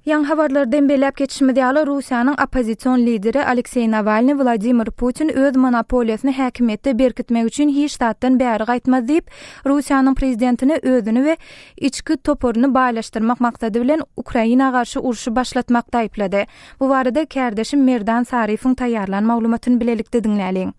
Yan habarlardan belläp geçişmedýäli Russiýanyň opozisiýon lideri Aleksey Navalny Vladimir Putin öz monopoliýasyny häkimetde berkitmek üçin hiç ştatdan bäri gaýtmaz diýip Russiýanyň prezidentini özüni we içki toporuny baýlaşdyrmak maksady bilen Ukraina garşy uruşy başlatmakda aýplady. Bu barada kärdeşim Merdan Sarifiň taýýarlan maglumatyny bilelikde diňläliň.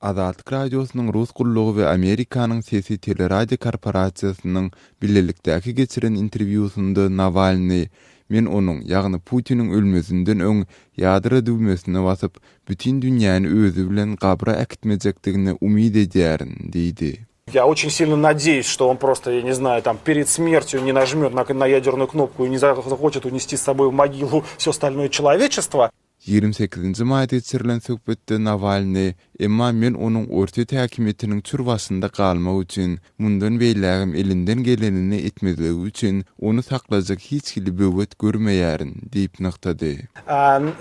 Azatlyk radiosynyň Rus gullugy we Amerikanyň sesi teleradio korporasiýasynyň birlelikdäki geçiren interwýusynda Navalny men onuň ýagny Putiniň ölmesinden öň ýadyra düwmesine basyp bütün dünýäni özü bilen gabra äkitmejekdigine umyd edýärin diýdi. Я очень сильно надеюсь, что он просто, я не знаю, там перед смертью не нажмет на ядерную кнопку и не захочет унести с собой в могилу все остальное человечество. 28-nji maýda geçirilen söhbetde Navalny, emma men onuň orta häkimetiniň çurwasynda galmak üçin, mundan beýlägim elinden gelenini etmezligi üçin onu saklajak hiç kili böwet görmeýärin diýip nyktady.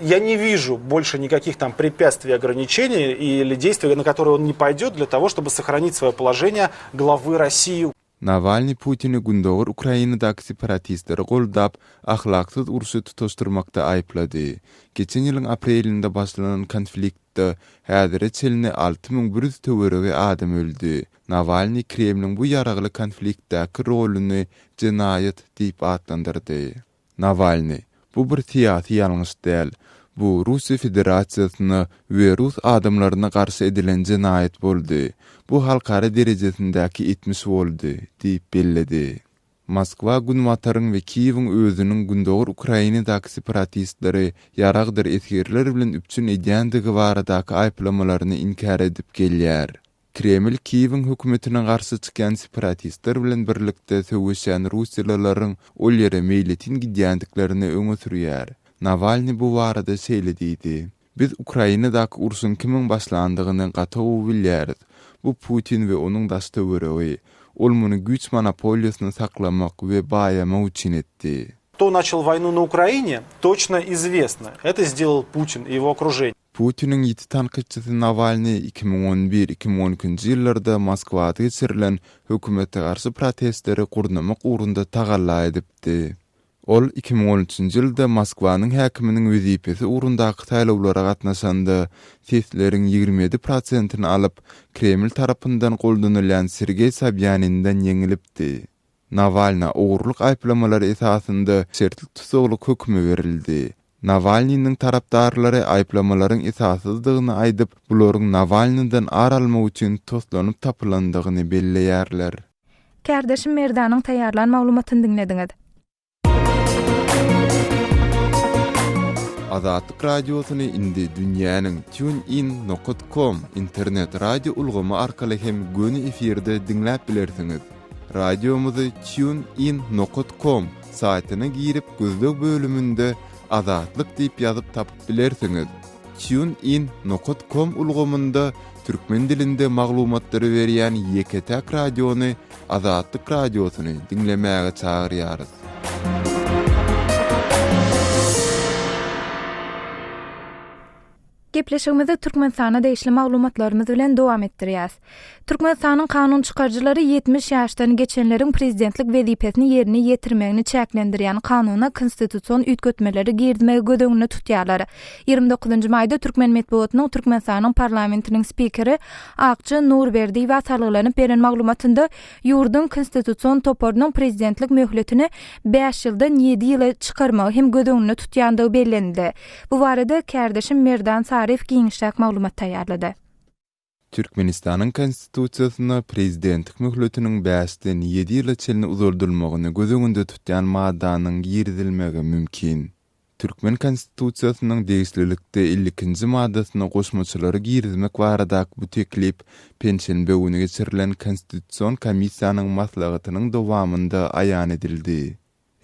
Я не вижу больше никаких там препятствий, ограничений или действий, на которые он не пойдет для того, чтобы сохранить свое положение главы России. Navalny Putin'i gündogur Ukrainadaky separatistleri goldap, ahlaksyz uruşy tutuşdurmakda aýplady. Geçen ýylyň aprelinde başlanan konfliktde häzire çelini 6100 töwerege adam öldü. Navalny Kremliň bu ýaragly konfliktdäki rolüni jinayet diýip adlandyrdy. Navalny, bu bir tiýatry ýalňyş däl. Bu Russiýa Federasiýasyna we Rus adamlaryna garşy edilen jinayet boldy. Bu halkara derejesindäki etmiş boldy diýip belledi. Moskwa Gunmataryň we Kiýewiň özüniň gündogur Ukrainadaky separatistleri ýaragdyr etgirler bilen üpçün edýändigi baradaky aýplamalaryny inkar edip gelýär. Kreml Kiýewiň hökümetiniň garşy çykan separatistler bilen birlikde söwüşen Russiýalylaryň ol ýere meýletin gidýändiklerini öňe sürýär. Navalny bu barada şeýle diýdi. Biz Ukrainadaky uruşyň kimin başlandygyny gataw bilýäris. Bu Putin we onuň daşdöwregi. Ol muny güç monopoliýasyny saklamak we baýamak üçin etdi. Кто начал войну на Украине, точно известно. Это сделал Путин и его окружение. Putiniň ýiti tanqidçisi Navalny 2011-2012-nji ýyllarda Moskwada geçirilen hökümete garşy protestleri gurnamak uğrunda tagalla edipdi. Ol 2013-nji ýylda Moskwanyň häkiminiň wezipesi uğrundaky taýlawlara gatnaşanda sesleriň 27%-ni alyp Kreml tarapyndan goldanılan Sergey Sobyanindan ýeňilipdi. Navalny ogurluk aýplamalary esasynda şertlik tutukluk hökmi berildi. Navalnyň tarapdarlary aýplamalaryň esassyzdygyny aýdyp, bularyň Navalnydan aralmak üçin toslanyp tapylandygyny belleýärler. Kärdeşim Merdanyň taýýarlan maglumatyny dinlediňiz. Azatlyk radiosyny indi dünýäniň tunein.com internet radio ulgamy arkaly hem göni efirde dinläp bilersiňiz. Radiomuzy tunein.com saýtyna girip gözlük bölümünde Azatlyk diýip ýazyp tapyp bilersiňiz. tunein.com ulgamynda türkmen dilinde maglumatlary berýän Ýeketäk radiony Azatlyk radiosyny dinlemäge çagyrýarys. Gepleşigimizi Türkmenistana değişli maglumatlarymyz bilen dowam etdirýäs. Türkmenistanyň kanun çykarjylary 70 ýaşdan geçenleriň prezidentlik wezipesini ýerine ýetirmegini çäklendirýän kanuny konstitusiýon üýtgetmeleri girdmegi gödöňüne tutýarlar. 29-njy maýda Türkmen medeniýetiniň Türkmenistanyň parlamentiniň spikeri Akçy Nurberdiýew sarlylanyp beren maglumatynda ýurdun konstitusiýon toporunyň prezidentlik möhletini 5 ýyldan 7 ýyla çykarmagy hem gödöňüne tutýandygy bellendi. Bu barada kärdeşim Merdan Sarif giňişlik maglumat taýýarlady. Türkmenistanyň konstitusiýasyna prezidentlik möhletiniň 5-den 7 ýyla çelini uzuldurmagyny gödöňünde tutýan maddanyň girdilmegi mümkin. Türkmen konstitusiýasynyň degişlilikde 50-nji maddasyna goşmaçylary girdilmek baradaky bu teklip pensiýa böwüne geçirilen konstitusiýon komissiýanyň maslahatynyň dowamynda aýan edildi.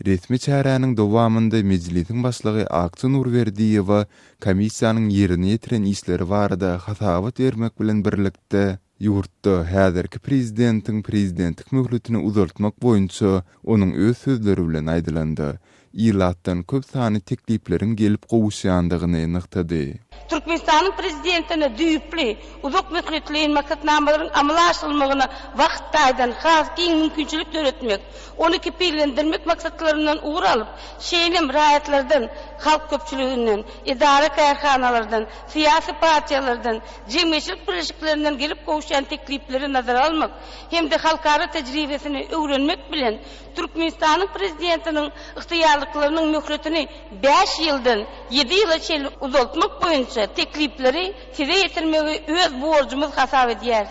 Resmi çäräniň dowamynda mejlisiň başlygy Akçy Nurberdiýew komissiýanyň ýerine ýetiren işleri barada hasabat bermek bilen birlikde ýurtda häzirki prezidentiň prezidentlik möhletini uzaltmak boýunça onuň öz sözleri bilen aýdylandy. ilatdan köp sany tekliplerin gelip gowuşýandygyny nykdy. Türkmenistan'ın prezidentine düýpli, uzak mesletliğin maksatnamaların amlaşılmağına vaktaydan halkın mümkünçülük öğretmek, onu kipirlendirmek maksatlarından uğur alıp, şeýlem raýatlardan, halk köpçülüğünden, idare kaýarhanalardan, siyasi partiyalardan, jemgyýetçilik birleşiklerinden gelip gowuşan teklipleri nazara almak, hem de halkara tecrübesini öwrenmek bilen Türkmenistan'ın prezidentinin ihtiyarlıklarının möhretini 5 ýyldan 7 ýyla çeýle uzaltmak boýunça teklipleri size yetirmegi öz borcumuz hasap edýär.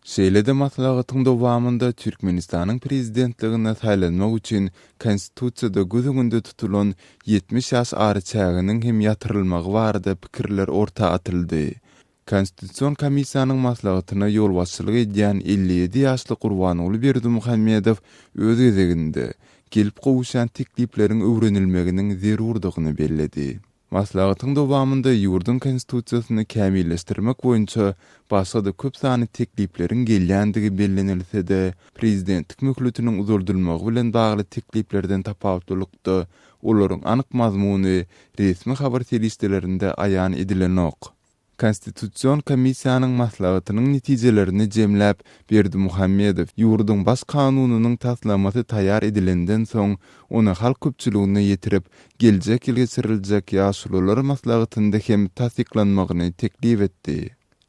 Şeýle-de maslahatyň dowamında Türkmenistanyň prezidentligine saýlanmak üçin konstitusiýada gözüňde tutulan 70 ýaş ary çäginiň hem ýatyrylmagy barada pikirler orta atyldy. Konstitusiýon komissiýanyň maslahatyna ýolbaşçylyk edýän 57 ýaşly Gurbanuly Berdimuhammedow öz gezeginde gelip gowuşan teklipleriň öwrenilmeginiň zerurdygyny belledi. Maslahatyň dowamında ýurdun konstitusiýasyny kämilleşdirmek boýunça başga-da köp sany tekliplerin gelýändigi bellenilse-de, prezidentlik möhletiniň uzuldurylmagy bilen bagly tekliplerden tapawutlykda olaryň anyk mazmuny resmi habar telişdelerinde aýan edilen ok. Konstitusiýon komissiýanyň maslahatynyň netijelerini jemläp Berdimuhammedow ýurdun baş kanunynyň taslamasy taýýar edilenden soň onu halk köpçüligine ýetirip geljek ýyl geçiriljek ýaşulylar maslahatynda hem tasdiklanmagyny teklip etdi.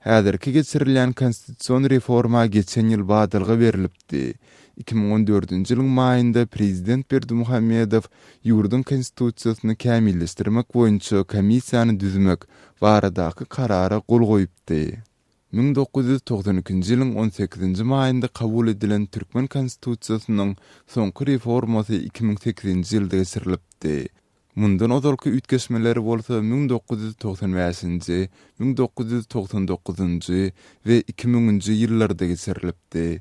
Häzirki geçirilýän konstitusiýon reforma geçen ýyl badalga berilipdi. 2014-nji ýylyň maýynda prezident Berdimuhammedow ýurdun konstitusiýasyny kämilleşdirmek boýunça komissiýany düzmek baradaky karara gol goýupdy. 1992-nji ýylyň 18-nji maýynda kabul edilen Türkmen konstitusiýasynyň soňky reformasy 2008-nji ýylda geçirilipdi. Mundan ozalky ütgeşmeleri bolsa 1995-nji, 1999-njy we 2000-njy ýyllarda geçirilipdi.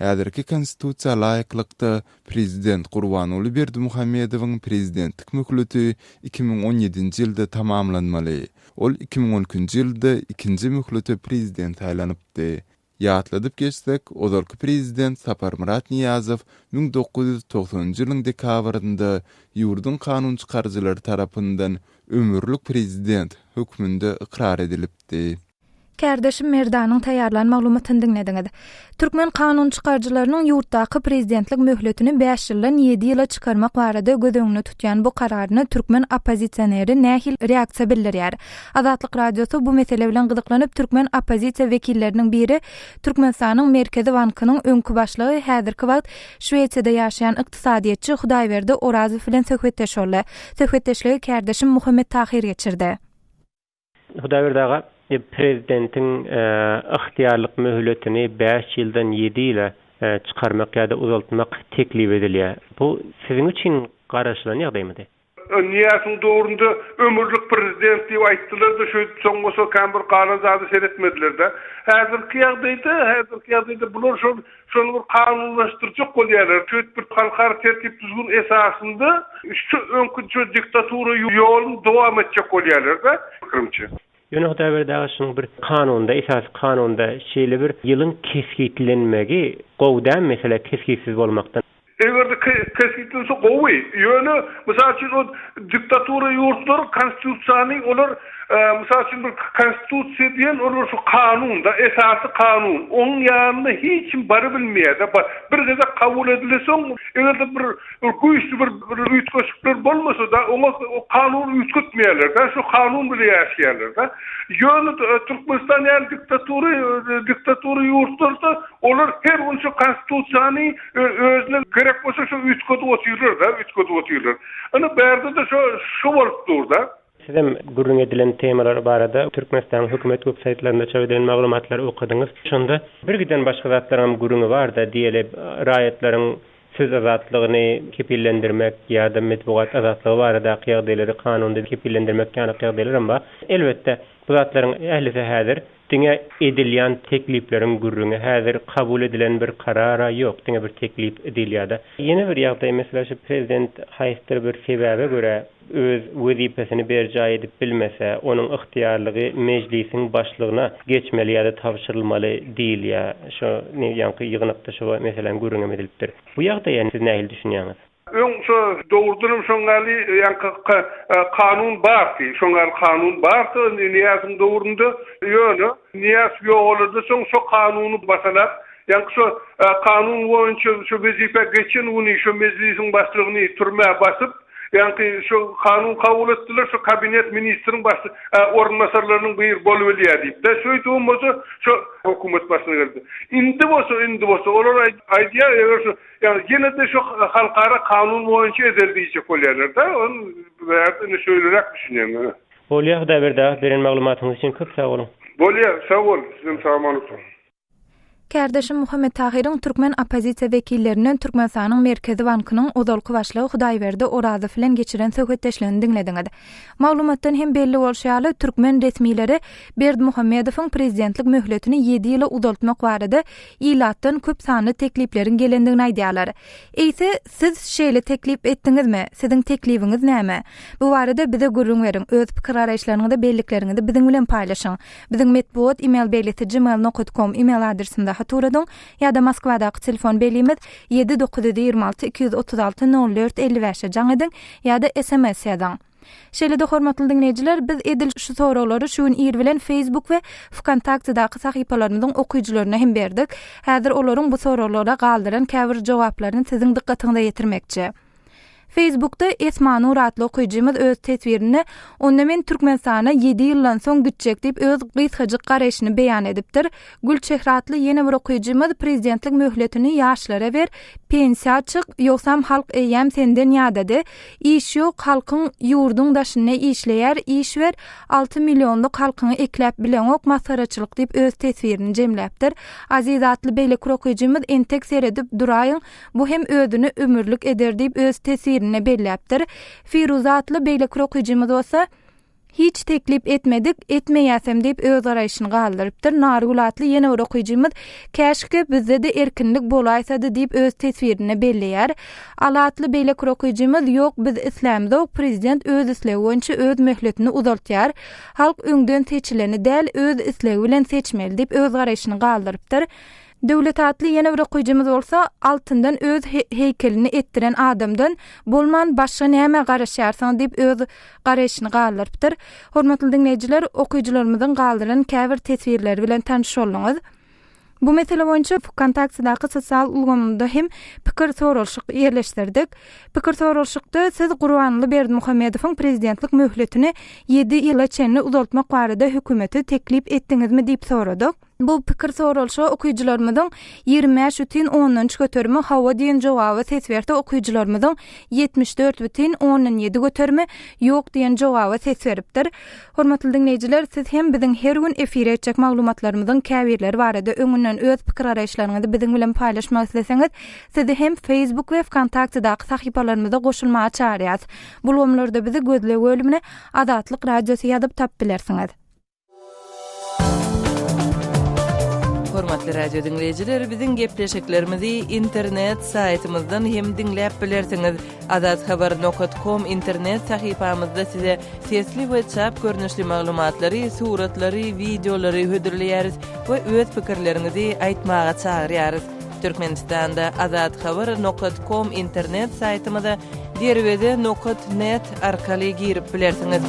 Häzirki konstitusiýa laýyklykda prezident Gurbanuly Berdimuhammedowyň prezidentlik möhleti 2017-nji ýylda tamamlanmaly. Ol 2012-nji ýylda ikinji möhlete prezident aýlanypdy. Ýatladyp geçsek, ozalky prezident Saparmurat Niýazow 1990-njy ýylyň dekabrynda ýurdun kanun çykarjylary tarapyndan ömürlük prezident hökmünde ikrar edilipdi. Kärdeşim Merdanyň taýýarlan maglumatyny dinlediňiz. Türkmen kanun çykarjylarynyň ýurtdaky prezidentlik möhletini 5 ýyldan 7 ýyla çykarmak barada gözüňde tutýan bu kararyny türkmen oppozisioneri nähil reaksiýa bildirýär. Azatlyk radiosu bu mesele bilen gyzyklanyp türkmen oppozisiýa wekilleriniň biri Türkmenistanyň Merkezi Bankynyň öňkü başlygy häzirki wagt Şweýçiýada ýaşaýan ykdysadyýetçi Hudaýberdi Orazow bilen söhbetleşýärler. Söhbetleşigi kärdeşim Muhammed Tahir geçirdi. Hudaýberdi prezidentin ihtiyarlyk möhletini 5 ýyldan 7 ýyla çykarmak ýa-da uzaltmak teklip edilýär. Bu siziň üçin garaşylan ýagdaýmydy? Niýasyň dogrunda ömürlük prezident diýip aýtdylar-da, şu soňgusa kämbir kanun zady seretmediler-de. Häzirki ýagdaýda bular şonu bir kanunlaşdyrjak bolýarlar. Bir halkara tertip düzgün esasynda şu öňkü diktatura ýoluny dowam etjek bolýarlar-da. Fikrimçe. Ýöne Hudaýberdi bir kanunda, esas kanunda şeýle bir ýylyň keskitlenmegi gowdan mesele keskitsiz bolmakdan. Egerde keskitlense gowy. Ýöne mysal üçin o diktatura ýurtlary konstitusiýany olar mysal üçin bir konstitusiýa diýen olar şu kanunda, esasy kanun. Onuň ýanyna hiç kim bary bilmeýär. Bir geze kabul edilesoň, egerde bir güýçli bir üýtgeçlikler bolmasa da o kanuny üýtgetmeýärler. Şu kanun bilen ýaşaýarlar. Ýöne Türkmenistan ýa diktatura ýurtlarynda olar her gün şu konstitusiýany özüne gerek bolsa şu üýtgetip oturýarlar. Ana berde de şu bolup durda. Sizem gurrun edilen temalar barada Türkmenistan hökümet web saytlarynda çap edilen maglumatlar okudyňyz. Şonda bir giden başga zatlaryň gurruny bar da diýelip raýatlaryň söz azatlygyny kepillendirmek ýa-da medeniýet azatlygy barada ýagdaýlary kanunda kepillendirmek ýa-da ýagdaýlar bar. Elbetde bu zatlaryň ählisi häzir diňe edilýän tekliplerin gurruny häzir kabul edilen bir karara ýok, diňe bir teklip edilýär. Ýene bir ýagdaý mesela şu prezident haýsty bir sebäbe göre öz wezipesini berjay edip bilmese, onuň ihtiýarlygy meclisiň başlygyna geçmeli ýa-da tapşyrylmaly diýilýär. Şu ýanky ýygnykda şu meselem gurrun edilipdir. Bu ýagdaýy siz nähili düşünýäňiz? Öňşo dowrdurum şoňaly ýa-ni kanun bardy. Şoňal kanun bardy. Niýasyň dowrunda ýöne niýas ýok boldy soň şo kanuny basalap, ýa-ni şo kanun boýunça şo wezipe geçen uny şo mezlisiň başlygyny türmäge basyp, ýa-ni şo kanun kabul etdiler, şo kabinet ministriň başly ornmasarlarynyň bir bolup elýärdi. Da şoýtum bolsa şo hökümet başlygy geldi. Indi bolsa olar aýdýar ýa-ni gene de şo halkara kanun boýunça edeldiýjek bolýarlar da, onu bärdini söýlerek düşünýän. Bolýar da beren maglumatyňyz üçin köp sag bolun. Bolýar, sag bol, sizin salamatlyk. Kärdeşim Muhammed Tahiryň türkmen opozisiýa wekillerinden Türkmenistanyň Merkezi Bankynyň ozalky başlygy Hudaýberdi Orazy bilen geçiren söhbetdeşlerini diňlediňiz. Maglumatdan hem belli bolşaly türkmen resmileri Berdimuhammedowyň prezidentlik möhletini 7 ýyla uzaltmak barada ilatdan köp sanly tekliplerin gelendigini aýdýarlar. Eýse siz şeýle teklip etdiňizmi? Siziň teklibiňiz näme? Bu barada bize gurrun beriň. Öz pikir araýşlaryňyzy bellikleriniňizi biziň bilen paýlaşyň. Biziň medpuat email beýleti gmail.com email adresinde haturadyň ýa-da Moskwadaky telefon belimiz 7926 236 04 55 jaň ediň ýa-da SMS ýazyň. Şeýle-de hormatly dinleýijiler, biz edil şu soraglary şu ýer bilen Facebook we Wkontaktedaky sahypalarymyzyň okuyjylaryna hem berdik. Häzir olaryň bu soraglara galdyran käbir jogaplaryny siziň dikkatiňize ýetirmekçi. Facebook'ta Esma Nur adly okuyjymyz öz tetwirini onda men Türkmenistana 7 ýyldan soň gitjek diýip öz gysgaja garaşyny beýan edipdir. Gülçehre adly ýene bir okuyjymyz prezidentlik möhletini ýaşlara ber, pensiýa çyk, ýoksam halk eýem senden ýadady. İş ýok, halkyň ýurduň daşyna işleýär, iş ber, 6 milliónluk halkyny ekläp bilen ok masaraçylyk diýip öz tetwirini jemläpdir. Aziz adly beýle okuyjymyz entek seredip duraýyn, bu hem özüni ömürlük eder diýip öz tetwirini belläpdir. Firuza adly beýle okuyjymyz bolsa hiç teklip etmedik, etmeýäsem diýip öz araýşyny galdyrypdyr. Nargul adly ýene bir okuyjymyz käşke bizde de erkinlik bolaýsady diýip öz tetwirini belleýär. Alatly beýle okuyjymyz ýok, biz islämde prezident öz isleги boýunça öz möhletini uzaltýar. Halk öňden seçileni däl öz islegi bilen seçmeli diýip öz araýşyny galdyrypdyr. Döwlet adly ýene bir okuyjymyz bolsa altyndan öz heykelini etdiren adamdan bolman başga näme garaşýarsyň diýip öz garaşyny galdyrypdyr. Hormatly dinleýijiler, okuyjylarymyzyň galdyran käbir tetwirleri bilen tanışýarlyňyz. Bu mesele boýunça Wkontaktedaky sosial ulgamda hem pikir sorulşyk ýerleşdirdik. Pikir sorulşykda siz Gurbanly Berdimuhammedowyň prezidentlik möhletini 7 ýyla çenli uzaltmak barada hökümeti teklip etdiňizmi diýip soradyk. Bu pikir sorulşy okuyjylarymyzyň 25,10 göterme hawa diýen jogaby sesberdi okuyjylarymyzyň 74,17 göterme ýok diýen jogaby sesberipdir. Hormatly dinleýijiler, siz hem biziň her gün efire etjek maglumatlarymyzyň käbirleri barada öňünden öz pikir araýşlaryňyzy biziň bilen paýlaşmak isteseňiz, sizi hem Facebook we Wkontaktedaky sahypalarymyza goşulmaga çağırýas. Bu bölümlerde bizi gözle bölümine Adatlyk radiosy ýazyp tap bilersiňiz. Hormatly radio dinleyijiler, biziň gepleşiklerimizi internet saytymyzdan hem dinläp bilersiňiz. adathabar.com internet sahypamyzda size sesli we çap görnüşli maglumatlary, suratlary, videolary hödürleýäris we öz pikirlerinizi aýtmaga çağırýarys. Türkmenistanda adathabar.com internet saytymyza derwede.net arkaly girip bilersiňiz.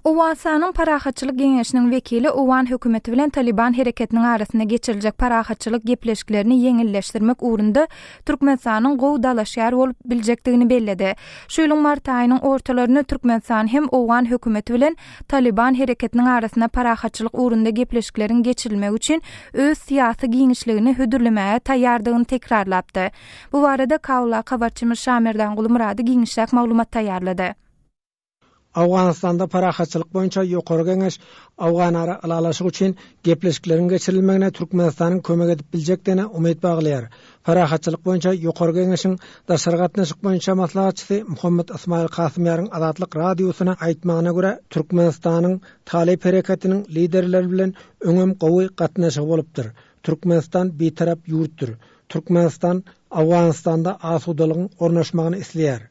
Owasanyň parahatçylyk geňeşiniň wekili Owan hökümeti bilen Taliban hereketiniň arasynda geçiriljek parahatçylyk gepleşiklerini ýeňilleşdirmek ugrunda Türkmenistanyň gowy dalaşýar bolup biljekdigini belledi. Şuýlyň mart aýynyň ortalaryny Türkmenistan hem Owan hökümeti bilen Taliban hereketiniň arasynda parahatçylyk ugrunda gepleşiklerin geçirilmegi üçin öz syýasy giňişligini hödürlemäge taýýardygyny tekrarlapdy. Bu barada Kawla habarçymyz Şamerdan Gulmurady giňişlik maglumat taýýarlady. Awganistanda parahatçylyk boýunça ýokary geňeş awganlara alalaşyk üçin gepleşiklerin geçirilmegine Türkmenistanyň kömek edip biljekdigine umyt baglaýar. Parahatçylyk boýunça ýokary geňeşiň daşary gatnaşyk boýunça maslahatçysy Muhammed Ismail Kasymýaryň Adatlyk radiosyna aýtmagyna görä Türkmenistanyň Talip hereketiniň liderleri bilen öňem gowy gatnaşyk bolupdyr. Türkmenistan betarap ýurtdyr. Türkmenistan Awganistanda asudalygyň ornaşmagyny isleýär.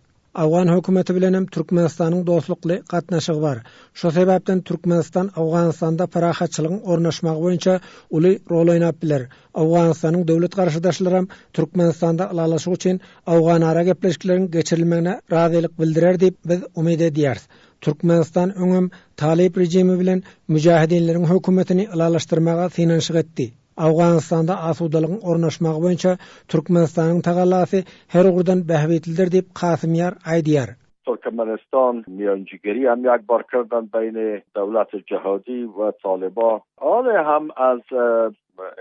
Awgan hökümeti bilen hem Türkmenistanyň dostlukly gatnaşygy bar. Şo sebäpden Türkmenistan Awganystanda parahatçylygyň ornaşmagy boýunça uly rol oýnap biler. Awganystanyň döwlet garşydaşlary hem Türkmenistanda ılalaşyk üçin Awgan ara gepleşikleriň geçirilmegine razylyk bildirer diýip biz umyt edýäris. Türkmenistan öňüm Talip rejimi bilen müjahidinleriň hökümetini ılalaşdyrmaga synanşyk etdi. Awganystanda asudalygyň ornaşmagy boýunça Türkmenistanyň tagallasy her gurdan bähwetildir diýip Kasymyar aýdýar. ترکمنستان میانجیگری هم یک بار کردن بین دولت جهادی و طالبان. آن هم از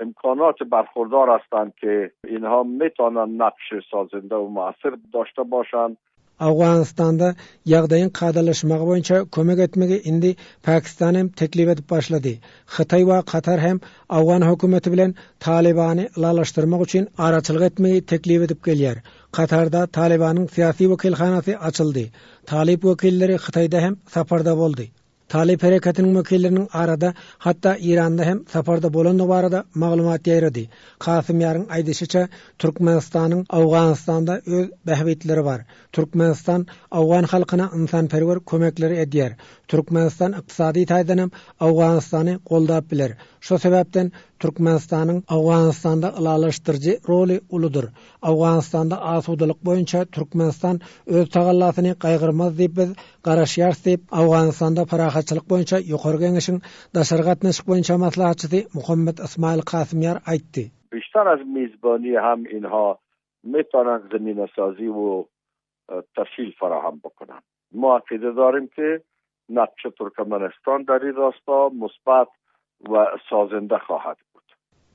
امکانات برخوردار هستند که اینها میتونن نقش سازنده و مؤثر داشته باشند. Awganystanda ýagdaýyň gadalaşmagy boýunça kömek etmegi indi Pakistan hem teklip edip başlady. Xitay we Katar hem Awgan hökümeti bilen Talibany ılalaşdyrmak üçin araçylyk etmegi teklip edip gelýär. Katarda Talibanyň syýasy wekilhanasy açyldy. Talib wekilleri Xitayda hem saparda boldy. Talib harekatının wekilleriniň arada hatta İranda hem saparda bolandygy barada maglumat ýaýrady. Kasymýaryň aýdysyça Türkmenistanyň Awganystanda öz bähwetleri bar. Türkmenistan Awgan halkyna insanperwer kömekleri edýär. Türkmenistan ykdysady taýdan hem Awganystany goldap biler. Şo sebäpden Türkmenistanyň Awganystanda ılalaşdyrjy roli uludur. Awganystanda asudalyk boýunça Türkmenistan öz tagallasını gaýgyrmaz diýip biz garaşýar diýip Awganystanda parahatçylyk boýunça ýokary geňeşiň daşary gatnaşyk boýunça maslahatçysy Muhammed Ismail Kasymyar aýtdy. بیشتر از میزبانی هم اینها میتونن زمینه‌سازی و تسهیل فراهم بکنن. ما عقیده داریم که نقش ترکمنستان در این راستا مثبت و سازنده خواهد بود.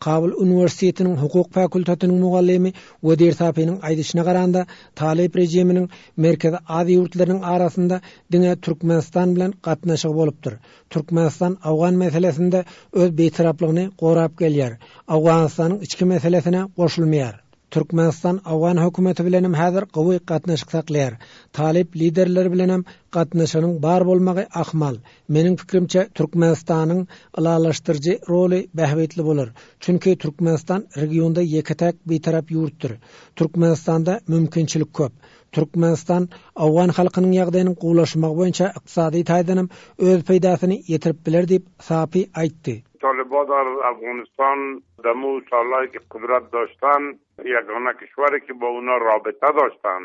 Kabul Üniversitetining hukuk fakultatynyň mugallimi Wedir Sapinyň aýdyşyna garanda Talip rejiminiň Merkezi Aziýa ýurtlarynyň arasynda diňe Türkmenistan bilen gatnaşygy bolupdyr. Türkmenistan Awgan meselesinde öz beýtaraplygyny gorap gelýär. Awganystanyň içki meselesine goşulmaýar. Türkmenistan Awgan hökümeti bilen hem häzir gowy gatnaşyk saklaýar. Talip liderleri bilen hem gatnaşygyň bar bolmagy ahmal. Meniň pikirimçe Türkmenistanyň ılalaşdyrjy roli bähwetli bolar. Çünki Türkmenistan regionda ýeketek beýtarap ýurtdyr. Türkmenistanda mümkinçilik köp. Türkmenistan Awgan halkynyň ýagdaýyny gowlaşmagy boýunça ykdysady taýdan hem öz peýdasyny ýetirip biler diýip Sapi aýtdy. طالبان در افغانستان دمو سالایی که قدرت داشتن یگانه کشوری که با اونا رابطه داشتن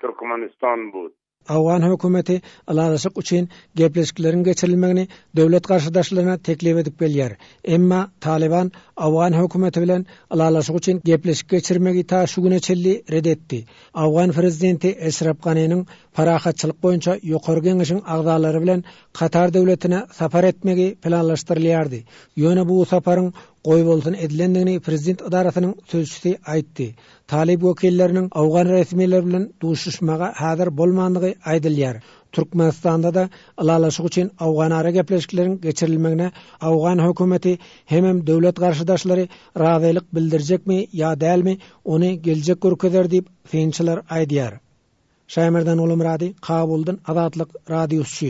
ترکمنستان بود. Awgan hökümeti ılalaşyk üçin gepleşikleriň geçirilmegini döwlet garşydaşlaryna teklip edip gelýär. Emma Taliban Awgan hökümeti bilen ılalaşyk üçin gepleşik geçirmegi ta şu güne çelli redetdi. Awgan prezidenti Eşref Ganinyň parahatçylyk boýunça ýokary geňeşiň agdalary bilen Katar döwletine sapar etmegi planlaşdyrylýardy. Ýöne bu saparyň goý bolsun edilendigini prezident idarasynyň sözçüsi aýtdy. Talib wekilleriniň Awgan resmiýetleri bilen duşuşmaga häzir bolmandygy aýdylýar. Türkmenistanda da ılalaşyk üçin Awgan ara gepleşikleriň geçirilmegine Awgan hökümeti hem döwlet garşydaşlary razylyk bildirjekmi ýa dälmi ony geljek görkezler diýip feňçiler aýdýar. Şaýmerden Ulum Radi, Kabuldan Azatlyk radiosu.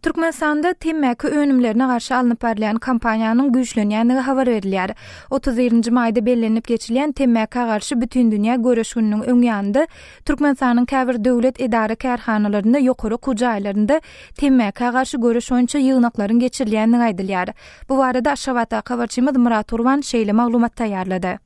Türkmenistanda temmäki önümlerine garşy alınıp barlayan kampaniýanyň güýçlenýänligi habar berilýär. 30 maýda bellenip geçilen temmäki garşy bütün dünýä göreş gününiň öňýände Türkmenistanyň käbir döwlet edara kärhanalarynda ýokary kujaýlarynda temmäki garşy göreş boýunça ýygnaklaryň geçirilýänligi aýdylýar. Bu barada Aşgabatda habarçymyz Murat Urban şeýle maglumat taýýarlady.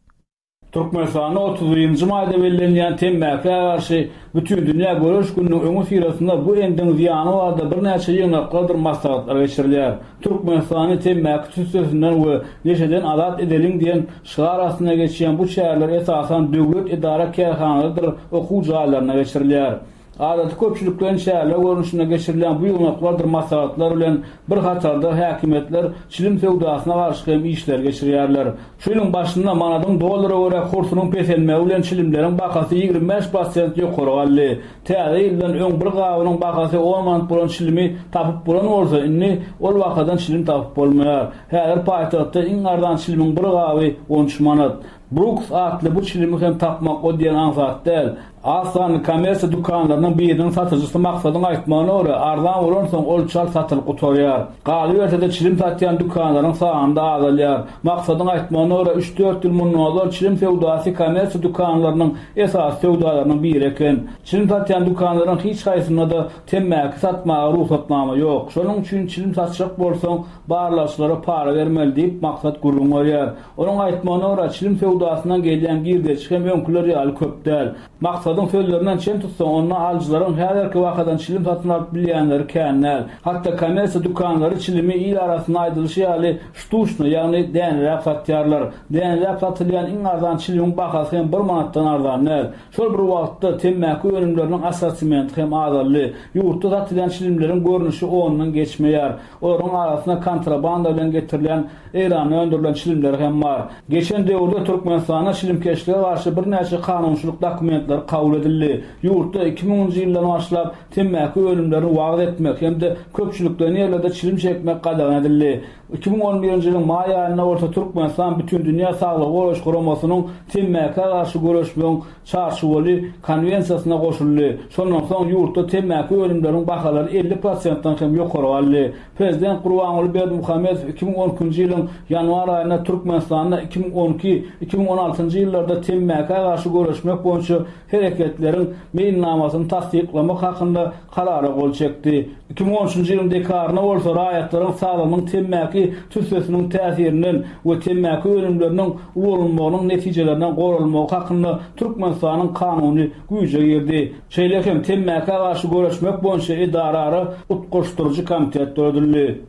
Türkmenistan'da 30 maýda bellenýän temmäki garşy bütün dünýä göreş gününiň öňü sirasynda bu endiň ziýany barda bir näçe ýygnaklar maslahatlar geçirilýär. Türkmenistanyň temmäki tüsüsinden we neşeden azat edeliň diýen şiar astyna geçýän bu şäherler esasan döwlet edara kärhanalarynda okuw jaýlaryna geçirilýär. Adaty köpçülikden şäherler görnüşine geçirilen bu ýygnaklar maslahatlar bilen bir hatarda häkimetler çilim sewdasyna garşy hem işler geçirýärler. Şunyň başynda manadyň dollara görä kursunyň peselmegi bilen çilimleriň bakasy 25% ýokary galdy. Täze ýyldan öň bir gawynyň bakasy 10 manat bolan çilimi tapyp bolan bolsa, inni ol wagtdan çilim tapyp bolmaýar. Häzir paýtagtda iň ardan çilimiň bir gawy 13 manat. Brooks adlı bu çilimi hem tapmak o diyen ansat değil. Aslan kommersiya dukanlarının birinin satıcısı maksadını aytmağına ora arzan olursan olçal satılıp utoryar. Qalı vertede çilim satyan dukanların sağında azalyar. Maksadını aytmağına ora 3-4 yıl munnolar çilim sevdası kommersiya dukanlarının esas sevdalarının biri eken. Çilim satyan dukanların hiç kaysında da temmäki satmağa ruhsatnama yok. Şonun üçün çilim satacak bolsan barlaşlara para vermeli deyip maksat gurrun oryar. Onun aytmağına ora çilim sevdasından gelen bir de çıkan önküler real köp değil. Maksadın sözlerinden çen tutsa onunla alıcıların her erki vakadan çilim satın alıp bilyenleri kennel. Hatta kommersiya dukanları çilimi il arasına aydılışı yali ştuşnu yani denilep satyarlar. Denilep satılayan in arzan çilimin bakası hem 1 manattan arzan nel. Şol bir vaxtda temmäki önümlerinin asortimenti hem azallı. Yurtta satılayan çilimlerin görünüşü onundan geçmeyer. Onun arasına kontrabanda ile getirilen Eýran'a öndürülen çilimler hem var. Geçen döwürde Türkmenistana çilimkeşliğe karşı bir näçe kanunçylyk dokumentler kabul edildi. Yurtta 2010-njy ýyldan başlap temmäki ölümleri wagt etmek hem de köpçülükden ýerlerde çilim çekmek gadagan edildi. 2011-nji ýylyň may aýyna Orta Türkmenistan bütün dünýä saglyk golaş guramasynyň temmäki garşy görüşmeň çarşywaly konwensiýasyna goşuldy. Şondan soň yurtda temmäki ölümleriň bahalary 50%-dan hem ýokary boldy. Prezident Gurbanuly Berdimuhammedow 2012-nji ýylyň ýanwar aýyna Türkmenistanda 2012-2016-njy ýyllarda temmäki garşy görüşmek boýunça hereketleriň meýilnamasyny tasdiklamak hakynda karara gol çekdi. 2013-njy ýylyň dekabrynda bolsa raýatlaryň saglygynyň temmäki tüsesiniň täsirinden we temmäki ölümleriniň ulanynyň netijelerinden gorulmagy hakynda Türkmenistanyň kanuny güýje girdi. Şeýle hem temmäki garşy görüşmek boýunça edarary utguşdurujy komitet töredildi.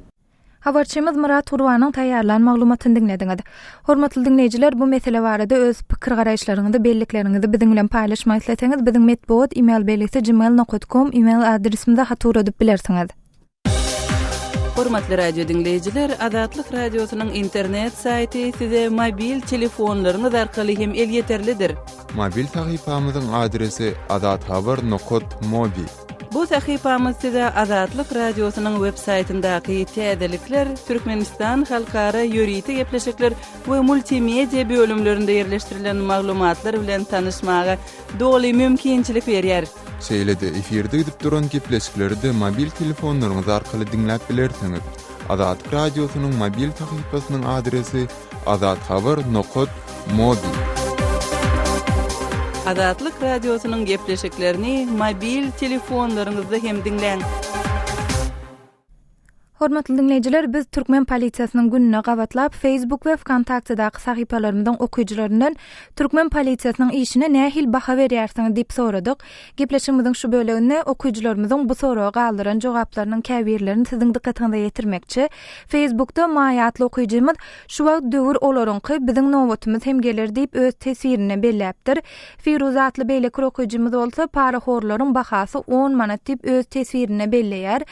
Habarçymyz Murat Urwanyň taýýarlan maglumatyny dinlediňiz. Hormatly dinleýijiler, bu mesele barada öz pikir garaýşlaryňyzy, bellikleriniňizi biziň bilen paýlaşmak isleseňiz, biziň medeniýet e-mail belisi gmail.com e-mail adresimizde hatur edip bilersiňiz. Hormatly radio dinleýijiler, Azatlyk radiosynyň internet saýty size mobil telefonlaryňyz arkaly hem el ýeterlidir. Mobil tahypamyzyň adresi azathabar.mobi. Bu sahypamyz size Azatlyk radiosynyň web saýtyndaky täzelikler, Türkmenistan halkara ýöriti gepleşikler we multimedia bölümlerinde ýerleşdirilen maglumatlar bilen tanyşmaga doly mümkinçilik berýär. Şeýle-de efirde gidip duran gepleşikleri de mobil telefonlaryňyz arkaly dinläp bilersiňiz. Azatlyk radiosynyň mobil tahypasynyň adresi azathabar.mobi. Azatlyk radiosynyň gepleşiklerini mobil telefonlaryňyzda hem dinleň. Hormatly dinleýijiler, biz Türkmen polisiýasynyň gününe gabatlap Facebook we Kontaktdaky sahypalarymyzdan okuýujilaryndan Türkmen polisiýasynyň işine nähil baha berýärsiňiz diýip soradyk. Gepleşigimiziň şu böleginde okuýujilarymyzyň bu soraga galdyran jogaplarynyň käbirlerini siziň dikkatiňize ýetirmekçi. Facebookda maýatly okuýjymyz şu wagt döwür olaryňky biziň nowatymyz hem gelir diýip öz tesbirini belläpdir. Firuz atly beýleki okuýjymyz bolsa paraxorlaryň bahasy 10 manat diýip öz tesbirini belleýär.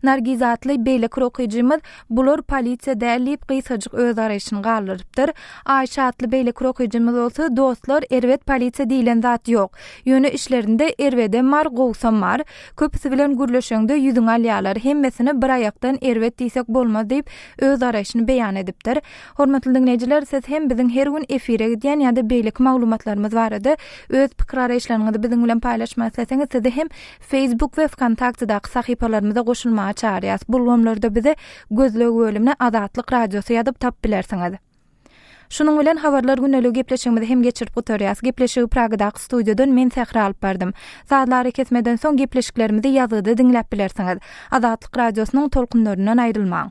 Nargiz atly beýleki okuýjymyz bular polisiýa däliýip gysgaçyk öz araýşyny galdyrypdyr. Aýşa atly beýleki okuýjymyz bolsa dostlar erwet polisiýa diýilen zat ýok. Ýöne işlerinde erwede mar gowsam mar. Köpüsi bilen gürleşeňde ýüzüň alýalar hemmesini bir aýakdan erwet diýsek bolmaz diýip öz araýşyny beýan edipdir. Hormatly dinleýijiler, siz hem biziň her gün efire gidýän ýa-da beýleki maglumatlarymyz barada öz pikir araýşlaryňyzy biziň bilen paýlaşmak isleseňiz, siz hem Facebook we Kontaktdaky sahypalarymyza goşulmagy çağırýas. Bu bize gözlög bölümine Azatlyk radiosu ýazyp tap bilersiňiz. Şunun bilen habarlar güneligi gepleşigimizi hem geçirip oturýas. Gepleşigi Pragadaky studiýadan men Sähra alyp berdym. Saatlar kesmeden soň gepleşiklerimizi ýazyda dinläp bilersiňiz. Azatlyk radiosynyň tolkunlaryndan aýrylmaň.